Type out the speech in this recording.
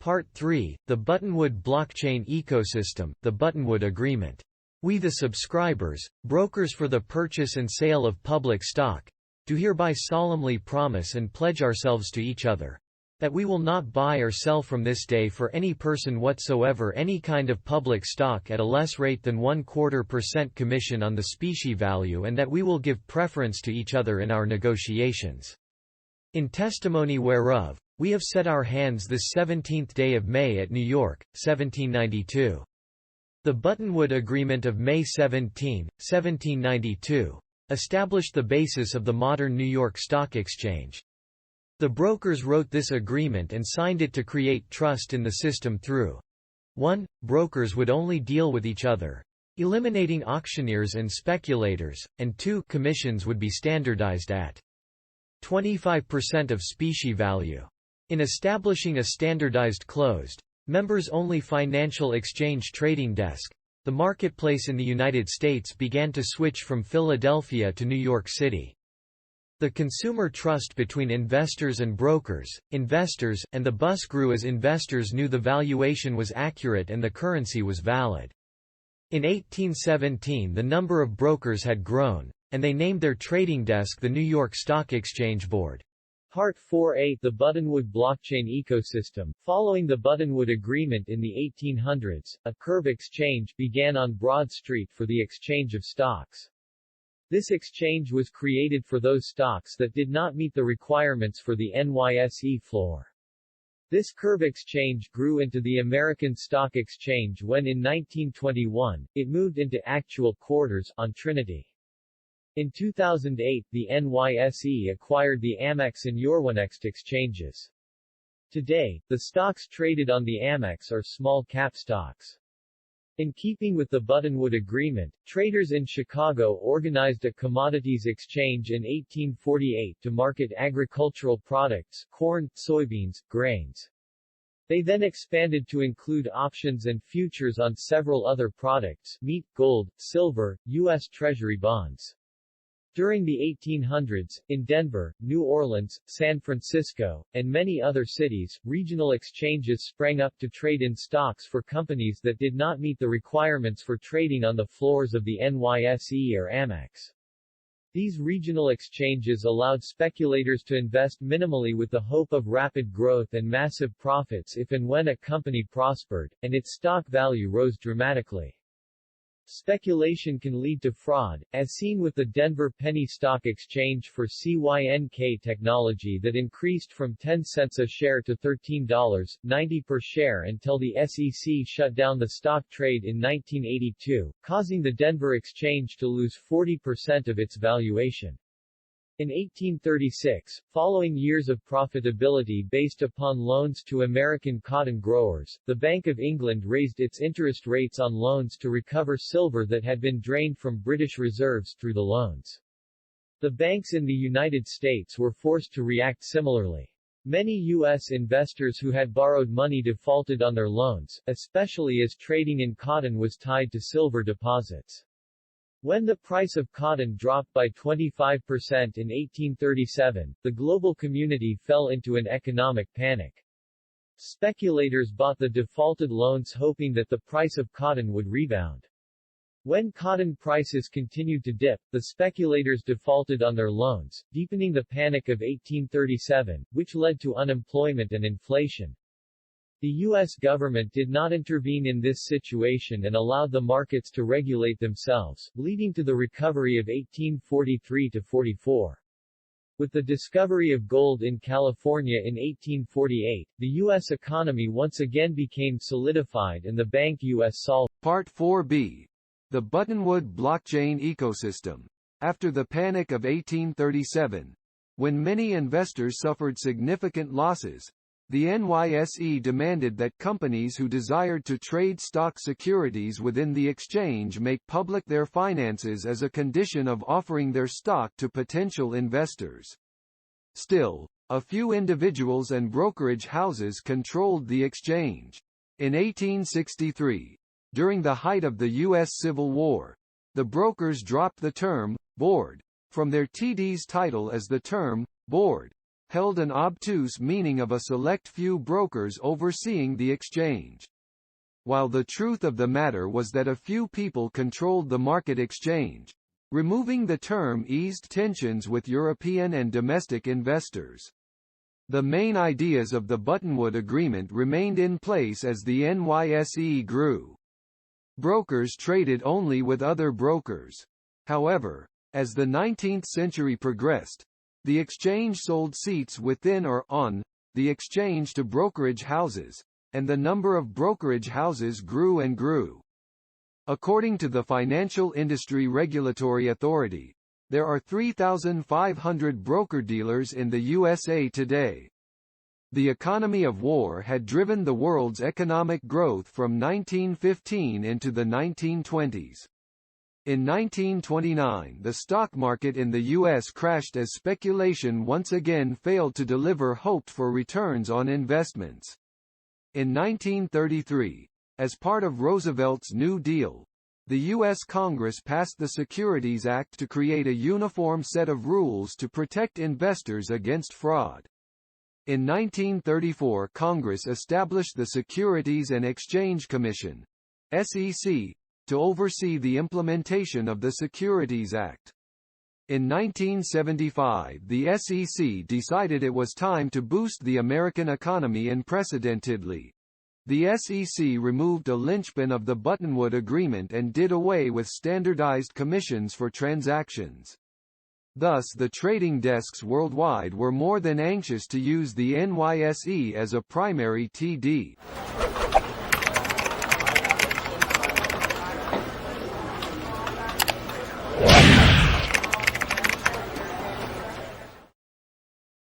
Part 3, the Buttonwood Blockchain Ecosystem, the Buttonwood Agreement. We the subscribers, brokers for the purchase and sale of public stock, do hereby solemnly promise and pledge ourselves to each other, that we will not buy or sell from this day for any person whatsoever any kind of public stock at a less rate than 1/4% commission on the specie value, and that we will give preference to each other in our negotiations. In testimony whereof, we have set our hands this 17th day of May at New York, 1792. The Buttonwood Agreement of May 17, 1792, established the basis of the modern New York Stock Exchange. The brokers wrote this agreement and signed it to create trust in the system through 1. Brokers would only deal with each other, eliminating auctioneers and speculators, and 2. Commissions would be standardized at 25% of specie value. In establishing a standardized closed, members-only financial exchange trading desk, the marketplace in the United States began to switch from Philadelphia to New York City. The consumer trust between investors and brokers, investors, and the bus grew as investors knew the valuation was accurate and the currency was valid. In 1817 the number of brokers had grown, and they named their trading desk the New York Stock Exchange Board. Part 4a, the Buttonwood Blockchain Ecosystem. Following the Buttonwood Agreement in the 1800s, a curve exchange began on Broad Street for the exchange of stocks. This exchange was created for those stocks that did not meet the requirements for the NYSE floor. This curve exchange grew into the American Stock Exchange when in 1921, it moved into actual quarters on Trinity. In 2008, the NYSE acquired the Amex and Euronext exchanges. Today, the stocks traded on the Amex are small-cap stocks. In keeping with the Buttonwood Agreement, traders in Chicago organized a commodities exchange in 1848 to market agricultural products, corn, soybeans, grains. They then expanded to include options and futures on several other products, meat, gold, silver, U.S. Treasury bonds. During the 1800s, in Denver, New Orleans, San Francisco, and many other cities, regional exchanges sprang up to trade in stocks for companies that did not meet the requirements for trading on the floors of the NYSE or Amex. These regional exchanges allowed speculators to invest minimally with the hope of rapid growth and massive profits if and when a company prospered, and its stock value rose dramatically. Speculation can lead to fraud, as seen with the Denver Penny Stock Exchange for CYNK technology that increased from 10 cents a share to $13.90 per share until the SEC shut down the stock trade in 1982, causing the Denver Exchange to lose 40% of its valuation. In 1836, following years of profitability based upon loans to American cotton growers, the Bank of England raised its interest rates on loans to recover silver that had been drained from British reserves through the loans. The banks in the United States were forced to react similarly. Many U.S. investors who had borrowed money defaulted on their loans, especially as trading in cotton was tied to silver deposits. When the price of cotton dropped by 25% in 1837, the global community fell into an economic panic. Speculators bought the defaulted loans hoping that the price of cotton would rebound. When cotton prices continued to dip, the speculators defaulted on their loans, deepening the Panic of 1837, which led to unemployment and inflation. The U.S. government did not intervene in this situation and allowed the markets to regulate themselves, leading to the recovery of 1843–44. With the discovery of gold in California in 1848, the U.S. economy once again became solidified and the Bank U.S. solved. Part 4b. The Buttonwood Blockchain Ecosystem. After the Panic of 1837, when many investors suffered significant losses, the NYSE demanded that companies who desired to trade stock securities within the exchange make public their finances as a condition of offering their stock to potential investors. Still, a few individuals and brokerage houses controlled the exchange. In 1863, during the height of the U.S. Civil War, the brokers dropped the term board from their TD's title as the term board held an obtuse meaning of a select few brokers overseeing the exchange. While the truth of the matter was that a few people controlled the market exchange, removing the term eased tensions with European and domestic investors. The main ideas of the Buttonwood Agreement remained in place as the NYSE grew. Brokers traded only with other brokers. However, as the 19th century progressed, the exchange sold seats within or on the exchange to brokerage houses, and the number of brokerage houses grew and grew. According to the Financial Industry Regulatory Authority, there are 3,500 broker-dealers in the USA today. The economy of war had driven the world's economic growth from 1915 into the 1920s. In 1929, the stock market in the U.S. crashed as speculation once again failed to deliver hoped-for returns on investments. In 1933, as part of Roosevelt's New Deal, the U.S. Congress passed the Securities Act to create a uniform set of rules to protect investors against fraud. In 1934, Congress established the Securities and Exchange Commission, SEC, to oversee the implementation of the Securities Act. In 1975, the SEC decided it was time to boost the American economy unprecedentedly. The SEC removed a linchpin of the Buttonwood Agreement and did away with standardized commissions for transactions. Thus the trading desks worldwide were more than anxious to use the NYSE as a primary TD.